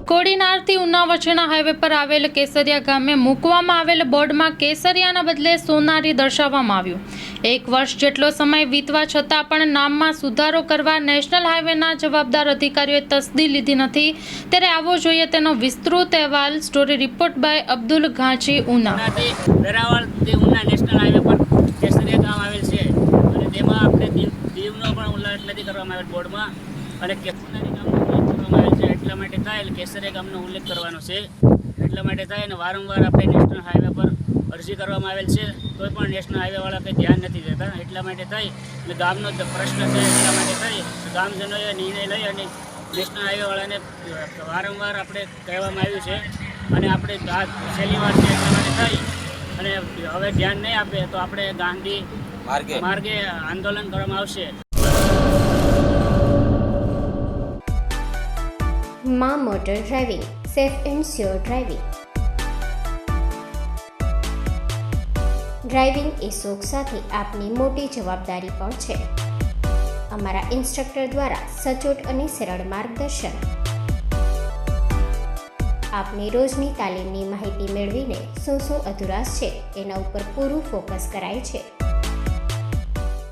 કોડીનારથી ઉના વચ્ચેના હાઈવે પર આવેલ કેસરિયા ગામે મૂકવામાં આવેલ બોર્ડમાં કેસરિયાના બદલે સોનારી દર્શાવવામાં આવ્યું. 1 વર્ષ જેટલો સમય વીતવા છતાં પણ નામમાં સુધારો કરવા નેશનલ હાઈવેના જવાબદાર અધિકારીઓએ તસદી લીધી નથી. ત્યારે આવવો જોઈએ તેનો વિસ્તૃત અહેવાલ. Story report by Abdul Ghanchi, Una. વેરાવળથી ઉના નેશનલ હાઈવે પર કેસરિયા ગામ આવેલ છે અને તેમાં આપણે દીવનો પણ ઉલ્લેખ નથી કરવામાં આવેલ બોર્ડમાં અને કેસરિયા ગામનો ઉલ્લેખ કરવામાં આવેલ છે. એટલા માટે થાય કેસરિયા ગામનો ઉલ્લેખ કરવાનો છે. એટલા માટે થાય અને વારંવાર આપણે નેશનલ હાઈવે પર અરજી કરવામાં આવેલ છે તોય પણ નેશનલ હાઈવેવાળા કંઈ ધ્યાન નથી દેતા. એટલા માટે થાય અને ગામનો પ્રશ્ન છે. એટલા માટે થાય ગામજનોએ નિર્ણય લઈ અને નેશનલ હાઈવેવાળાને વારંવાર આપણે કહેવામાં આવ્યું છે અને આપણે આ છેલ્લી વાર છે. એટલા માટે થાય અને હવે ધ્યાન નહીં આપે તો આપણે ગાંધી માર્ગે આંદોલન કરવામાં આવશે. માં motor driving, safe and sure driving. Driving એ શોખ સાથે આપની મોટી જવાબદારી પણ છે. અમારા ઇન્સ્ટ્રક્ટર દ્વારા સચોટ અને સરળ માર્ગદર્શન. આપની રોજની તાલીમની માહિતી મેળવીને શું અધુરાશ છે એના ઉપર પૂરું ફોકસ કરાય છે.